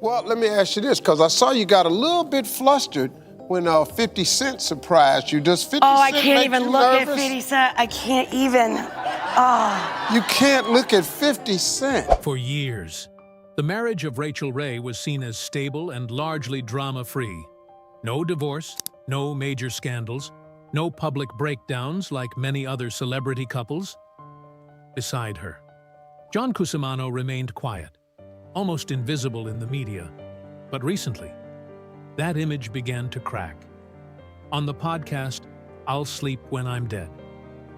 Well, let me ask you this, because I saw you got a little bit flustered when 50 Cent surprised you. Does 50 Oh, I Cent can't make even you look nervous? at 50 Cent. I can't even. Oh. You can't look at 50 Cent. For years, the marriage of Rachael Ray was seen as stable and largely drama-free. No divorce, no major scandals, no public breakdowns like many other celebrity couples. Beside her, John Cusimano remained quiet, almost invisible in the media. But recently, that image began to crack. On the podcast, I'll Sleep When I'm Dead,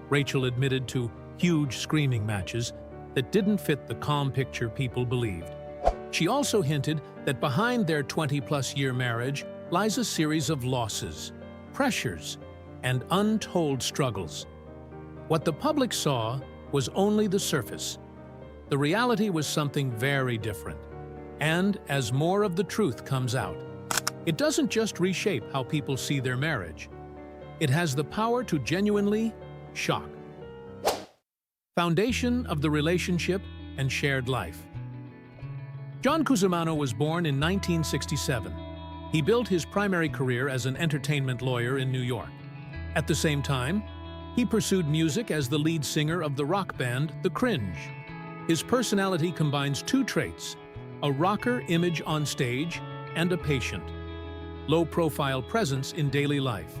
Rachael admitted to huge screaming matches that didn't fit the calm picture people believed. She also hinted that behind their 20-plus-year marriage lies a series of losses, pressures, and untold struggles. What the public saw was only the surface. The reality was something very different. And as more of the truth comes out, it doesn't just reshape how people see their marriage. It has the power to genuinely shock. Foundation of the relationship and shared life. John Cusimano was born in 1967. He built his primary career as an entertainment lawyer in New York. At the same time, he pursued music as the lead singer of the rock band The Cringe. His personality combines two traits: a rocker image on stage and a patient, low-profile presence in daily life.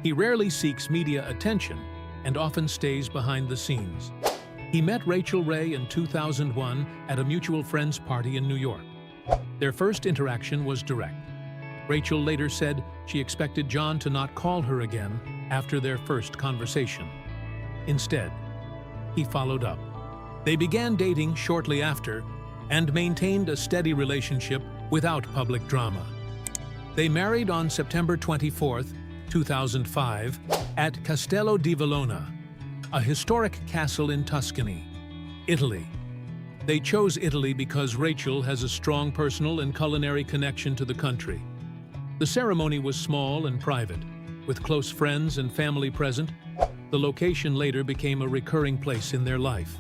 He rarely seeks media attention and often stays behind the scenes. He met Rachael Ray in 2001 at a mutual friend's party in New York. Their first interaction was direct. Rachael later said she expected John to not call her again after their first conversation. Instead, he followed up. They began dating shortly after and maintained a steady relationship without public drama. They married on September 24, 2005, at Castello di Vallona, a historic castle in Tuscany, Italy. They chose Italy because Rachael has a strong personal and culinary connection to the country. The ceremony was small and private, with close friends and family present. The location later became a recurring place in their life.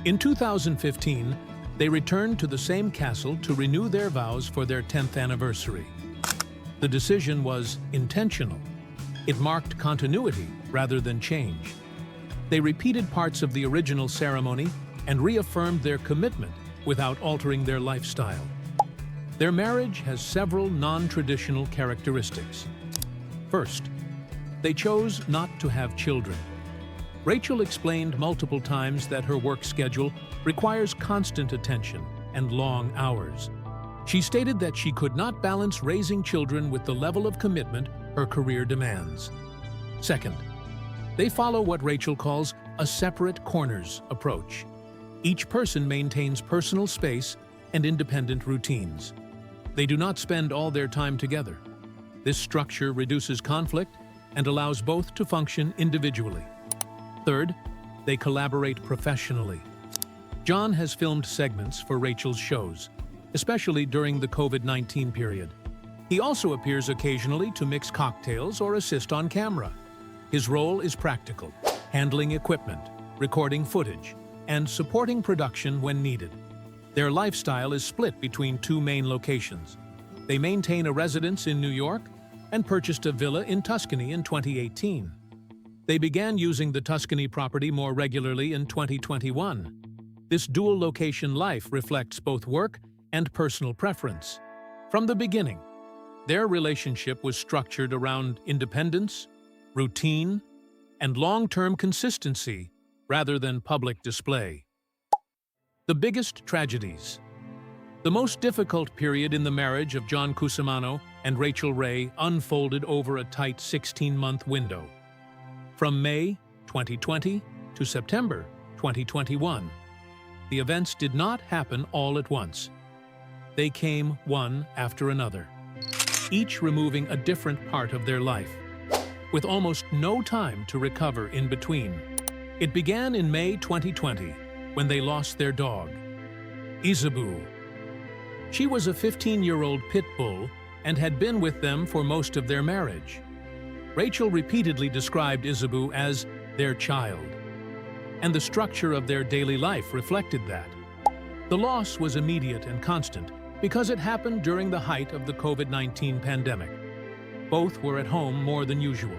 In 2015, they returned to the same castle to renew their vows for their 10th anniversary. The decision was intentional. It marked continuity rather than change. They repeated parts of the original ceremony and reaffirmed their commitment without altering their lifestyle. Their marriage has several non-traditional characteristics. First, they chose not to have children. Rachael explained multiple times that her work schedule requires constant attention and long hours. She stated that she could not balance raising children with the level of commitment her career demands. Second, they follow what Rachael calls a separate corners approach. Each person maintains personal space and independent routines. They do not spend all their time together. This structure reduces conflict and allows both to function individually. Third, they collaborate professionally. John has filmed segments for Rachael's shows, especially during the COVID-19 period. He also appears occasionally to mix cocktails or assist on camera. His role is practical, handling equipment, recording footage, and supporting production when needed. Their lifestyle is split between two main locations. They maintain a residence in New York and purchased a villa in Tuscany in 2018. They began using the Tuscany property more regularly in 2021. This dual-location life reflects both work and personal preference. From the beginning, their relationship was structured around independence, routine, and long-term consistency rather than public display. The biggest tragedies. The most difficult period in the marriage of John Cusimano and Rachael Ray unfolded over a tight 16-month window. From May 2020 to September 2021, the events did not happen all at once. They came one after another, each removing a different part of their life, with almost no time to recover in between. It began in May 2020, when they lost their dog, Isabeau. She was a 15-year-old pit bull and had been with them for most of their marriage. Rachael repeatedly described Isabeau as their child, and the structure of their daily life reflected that. The loss was immediate and constant because it happened during the height of the COVID-19 pandemic. Both were at home more than usual.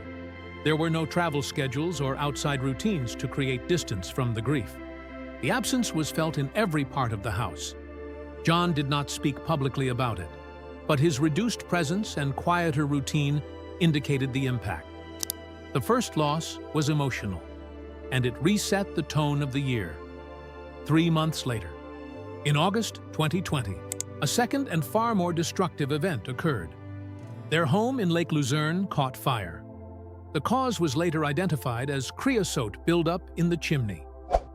There were no travel schedules or outside routines to create distance from the grief. The absence was felt in every part of the house. John did not speak publicly about it, but his reduced presence and quieter routine indicated the impact. The first loss was emotional, and it reset the tone of the year. 3 months later, in August 2020, a second and far more destructive event occurred. Their home in Lake Luzerne caught fire. The cause was later identified as creosote buildup in the chimney.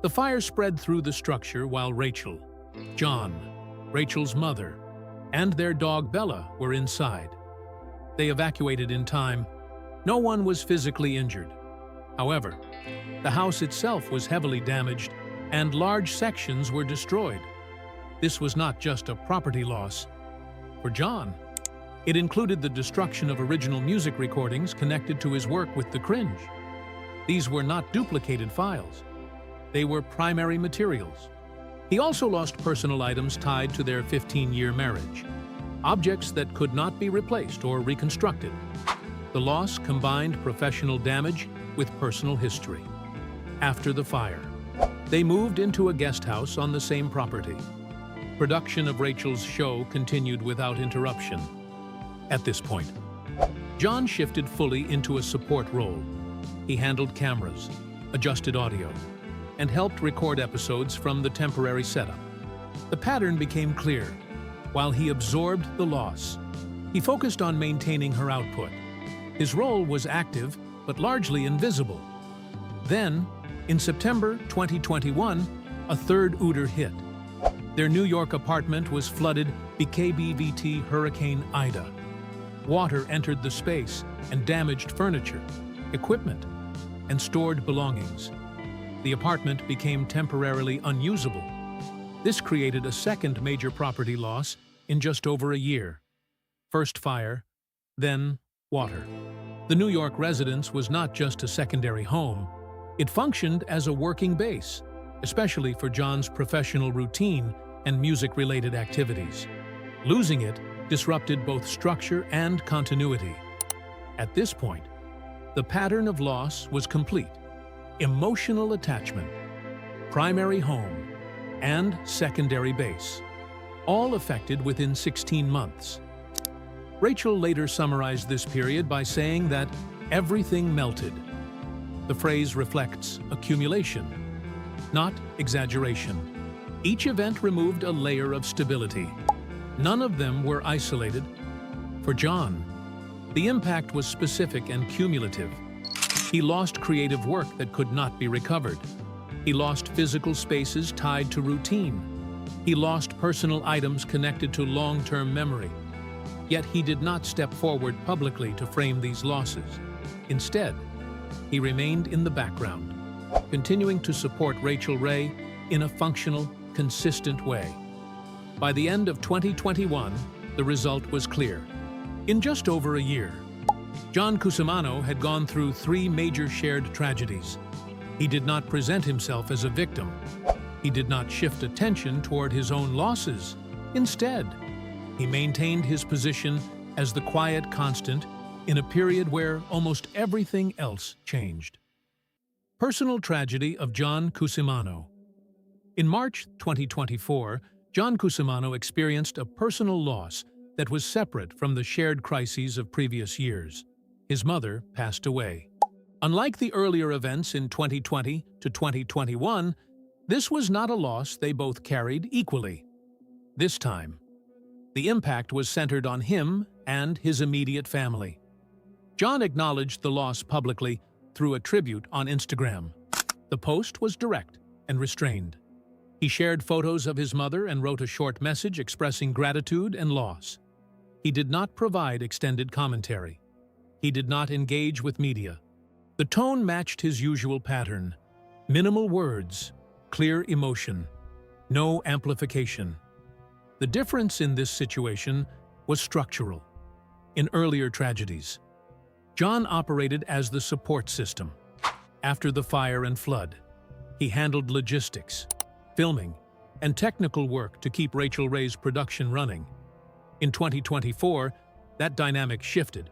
The fire spread through the structure while Rachael, John, Rachel's mother, and their dog Bella were inside. They evacuated in time. No one was physically injured. However, the house itself was heavily damaged and large sections were destroyed. This was not just a property loss. For John, it included the destruction of original music recordings connected to his work with The Cringe. These were not duplicated files. They were primary materials. He also lost personal items tied to their 15-year marriage, objects that could not be replaced or reconstructed. The loss combined professional damage with personal history. After the fire, they moved into a guest house on the same property. Production of Rachel's show continued without interruption. At this point, John shifted fully into a support role. He handled cameras, adjusted audio, and helped record episodes from the temporary setup. The pattern became clear. While he absorbed the loss, he focused on maintaining her output. His role was active, but largely invisible. Then, in September 2021, a third Uder hit. Their New York apartment was flooded by KBVT Hurricane Ida. Water entered the space and damaged furniture, equipment, and stored belongings. The apartment became temporarily unusable. This created a second major property loss in just over a year. First fire, then water. The New York residence was not just a secondary home. It functioned as a working base, especially for John's professional routine and music-related activities. Losing it disrupted both structure and continuity. At this point, the pattern of loss was complete. Emotional attachment, primary home, and secondary base, all affected within 16 months. Rachael later summarized this period by saying that everything melted. The phrase reflects accumulation, not exaggeration. Each event removed a layer of stability. None of them were isolated. For John, the impact was specific and cumulative. He lost creative work that could not be recovered. He lost physical spaces tied to routine. He lost personal items connected to long-term memory. Yet he did not step forward publicly to frame these losses. Instead, he remained in the background, continuing to support Rachael Ray in a functional, consistent way. By the end of 2021, the result was clear. In just over a year, John Cusimano had gone through 3 major shared tragedies. He did not present himself as a victim. He did not shift attention toward his own losses. Instead, he maintained his position as the quiet constant in a period where almost everything else changed. Personal tragedy of John Cusimano. In March 2024, John Cusimano experienced a personal loss that was separate from the shared crises of previous years. His mother passed away. Unlike the earlier events in 2020 to 2021, this was not a loss they both carried equally. This time, the impact was centered on him and his immediate family. John acknowledged the loss publicly through a tribute on Instagram. The post was direct and restrained. He shared photos of his mother and wrote a short message expressing gratitude and loss. He did not provide extended commentary. He did not engage with media. The tone matched his usual pattern: minimal words, clear emotion, no amplification. The difference in this situation was structural. In earlier tragedies, John operated as the support system. After the fire and flood, he handled logistics, filming, and technical work to keep Rachael Ray's production running. In 2024, that dynamic shifted.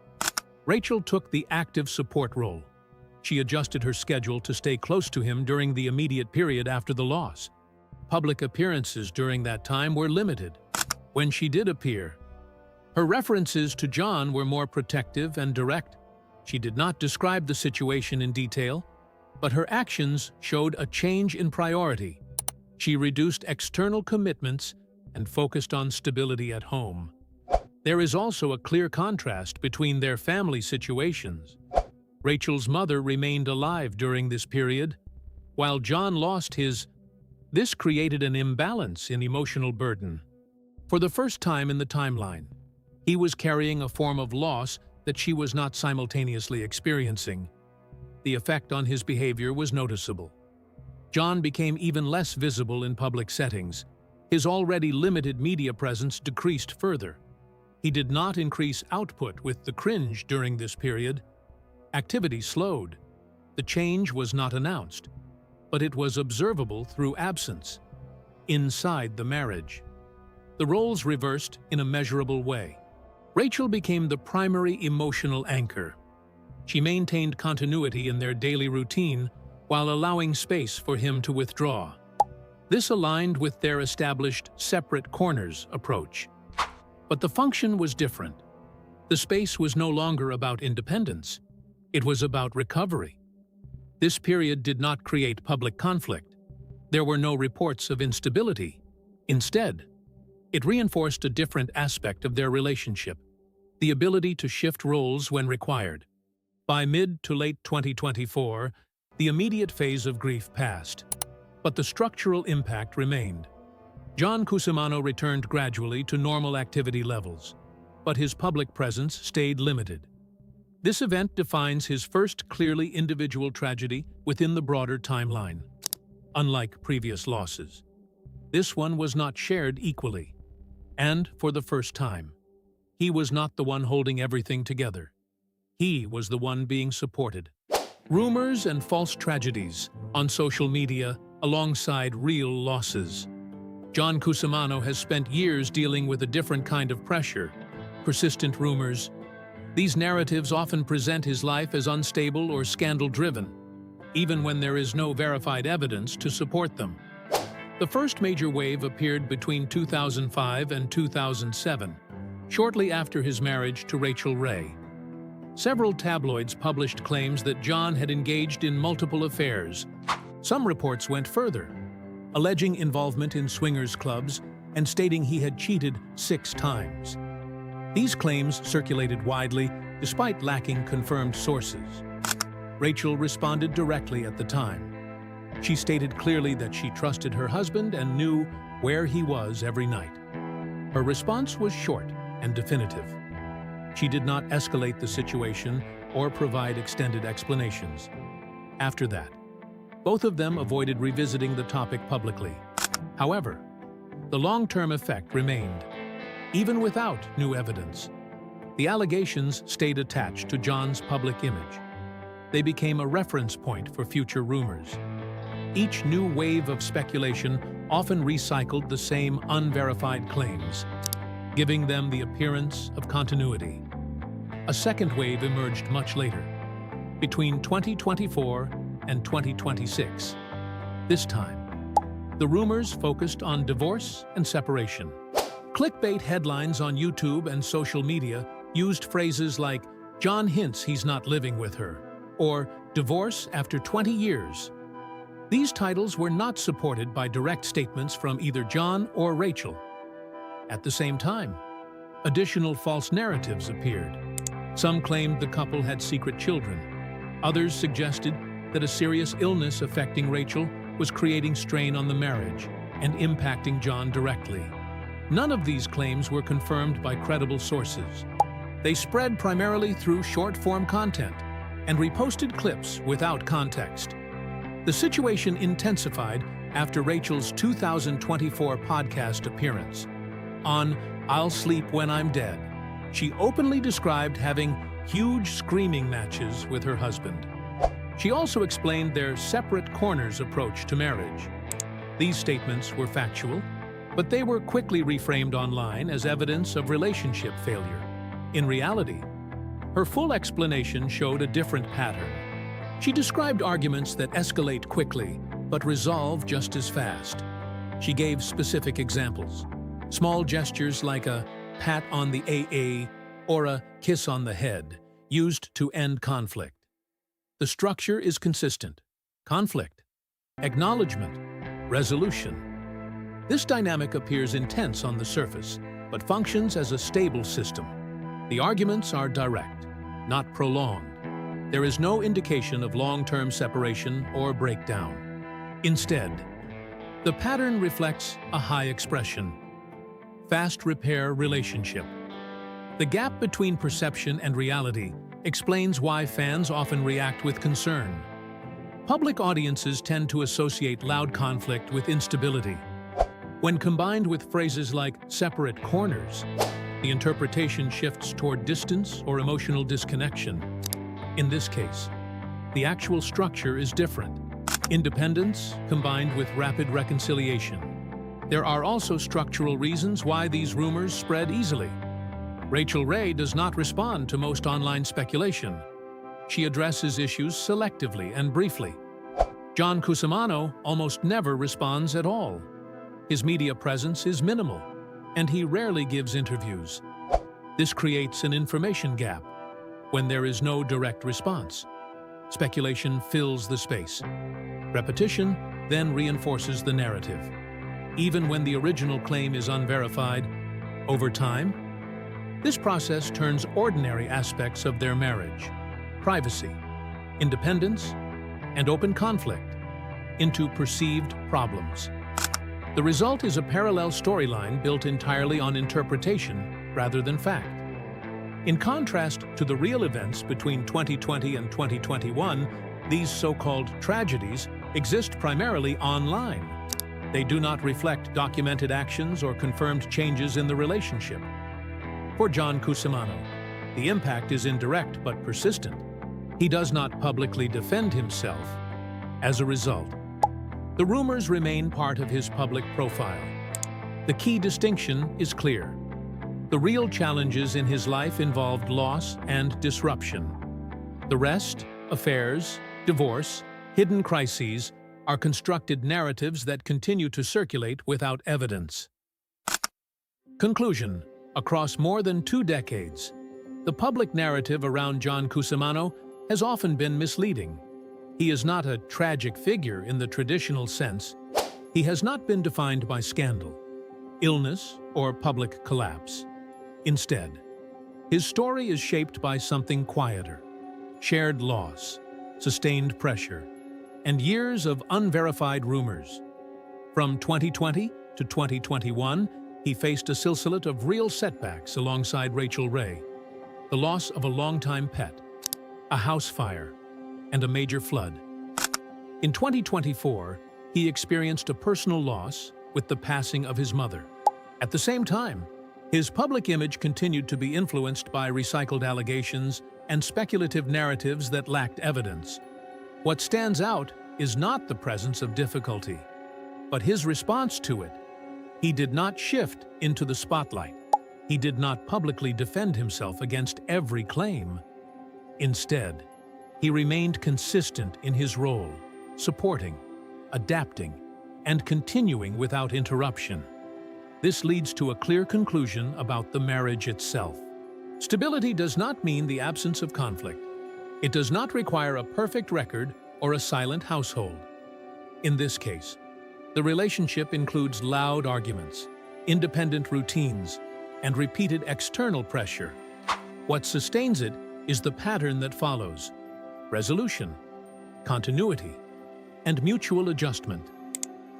Rachael took the active support role. She adjusted her schedule to stay close to him during the immediate period after the loss. Public appearances during that time were limited. When she did appear, her references to John were more protective and direct. She did not describe the situation in detail, but her actions showed a change in priority. She reduced external commitments and focused on stability at home. There is also a clear contrast between their family situations. Rachael's mother remained alive during this period, while John lost his. This created an imbalance in emotional burden. For the first time in the timeline, he was carrying a form of loss that she was not simultaneously experiencing. The effect on his behavior was noticeable. John became even less visible in public settings. His already limited media presence decreased further. He did not increase output with the cringe during this period. Activity slowed. The change was not announced, but it was observable through absence. Inside the marriage, the roles reversed in a measurable way. Rachael became the primary emotional anchor. She maintained continuity in their daily routine while allowing space for him to withdraw. This aligned with their established separate corners approach. But the function was different. The space was no longer about independence. It was about recovery. This period did not create public conflict. There were no reports of instability. Instead, it reinforced a different aspect of their relationship: the ability to shift roles when required. By mid to late 2024, the immediate phase of grief passed, but the structural impact remained. John Cusimano returned gradually to normal activity levels, but his public presence stayed limited. This event defines his first clearly individual tragedy within the broader timeline. Unlike previous losses, this one was not shared equally. And, for the first time, he was not the one holding everything together. He was the one being supported. Rumors and false tragedies on social media alongside real losses. John Cusimano has spent years dealing with a different kind of pressure: persistent rumors. These narratives often present his life as unstable or scandal-driven, even when there is no verified evidence to support them. The first major wave appeared between 2005 and 2007, shortly after his marriage to Rachael Ray. Several tabloids published claims that John had engaged in multiple affairs. Some reports went further, alleging involvement in swingers clubs and stating he had cheated 6 times. These claims circulated widely, despite lacking confirmed sources. Rachael responded directly at the time. She stated clearly that she trusted her husband and knew where he was every night. Her response was short and definitive. She did not escalate the situation or provide extended explanations. After that, both of them avoided revisiting the topic publicly. However, the long-term effect remained. Even without new evidence, the allegations stayed attached to John's public image. They became a reference point for future rumors. Each new wave of speculation often recycled the same unverified claims, giving them the appearance of continuity. A second wave emerged much later, between 2024 and 2026. This time, the rumors focused on divorce and separation. Clickbait headlines on YouTube and social media used phrases like "John hints he's not living with her" or "divorce after 20 years." These titles were not supported by direct statements from either John or Rachael. At the same time, additional false narratives appeared. Some claimed the couple had secret children. Others suggested that a serious illness affecting Rachael was creating strain on the marriage and impacting John directly. None of these claims were confirmed by credible sources. They spread primarily through short-form content and reposted clips without context. The situation intensified after Rachael's 2024 podcast appearance. On "I'll Sleep When I'm Dead," she openly described having huge screaming matches with her husband. She also explained their separate corners approach to marriage. These statements were factual, But they were quickly reframed online as evidence of relationship failure. In reality, her full explanation showed a different pattern. She described arguments that escalate quickly, but resolve just as fast. She gave specific examples. Small gestures like a pat on the AA or a kiss on the head, used to end conflict. The structure is consistent. Conflict, acknowledgement, resolution. This dynamic appears intense on the surface, but functions as a stable system. The arguments are direct, not prolonged. There is no indication of long-term separation or breakdown. Instead, the pattern reflects a high expression, fast repair relationship. The gap between perception and reality explains why fans often react with concern. Public audiences tend to associate loud conflict with instability. When combined with phrases like separate corners, the interpretation shifts toward distance or emotional disconnection. In this case, the actual structure is different. Independence combined with rapid reconciliation. There are also structural reasons why these rumors spread easily. Rachael Ray does not respond to most online speculation. She addresses issues selectively and briefly. John Cusimano almost never responds at all. His media presence is minimal, and he rarely gives interviews. This creates an information gap. When there is no direct response, speculation fills the space. Repetition then reinforces the narrative. Even when the original claim is unverified, over time, this process turns ordinary aspects of their marriage, privacy, independence, and open conflict, into perceived problems. The result is a parallel storyline built entirely on interpretation rather than fact. In contrast to the real events between 2020 and 2021, these so-called tragedies exist primarily online. They do not reflect documented actions or confirmed changes in the relationship. For John Cusimano, the impact is indirect but persistent. He does not publicly defend himself. As a result, the rumors remain part of his public profile. The key distinction is clear. The real challenges in his life involved loss and disruption. The rest, affairs, divorce, hidden crises, are constructed narratives that continue to circulate without evidence. Conclusion. Across more than 2 decades, the public narrative around John Cusimano has often been misleading. He is not a tragic figure in the traditional sense. He has not been defined by scandal, illness, or public collapse. Instead, his story is shaped by something quieter: shared loss, sustained pressure, and years of unverified rumors. From 2020 to 2021, he faced a silhouette of real setbacks alongside Rachael Ray: the loss of a longtime pet, a house fire, and a major flood. In 2024, he experienced a personal loss with the passing of his mother. At the same time, his public image continued to be influenced by recycled allegations and speculative narratives that lacked evidence. What stands out is not the presence of difficulty, but his response to it. He did not shift into the spotlight. He did not publicly defend himself against every claim. Instead, he remained consistent in his role, supporting, adapting, and continuing without interruption. This leads to a clear conclusion about the marriage itself. Stability does not mean the absence of conflict. It does not require a perfect record or a silent household. In this case, the relationship includes loud arguments, independent routines, and repeated external pressure. What sustains it is the pattern that follows: resolution, continuity, and mutual adjustment.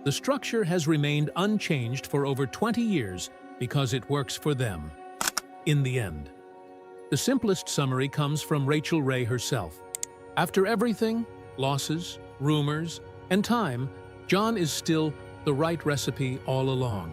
The structure has remained unchanged for over 20 years because it works for them. In the end, the simplest summary comes from Rachael Ray herself. After everything, losses, rumors, and time, John is still the right recipe all along.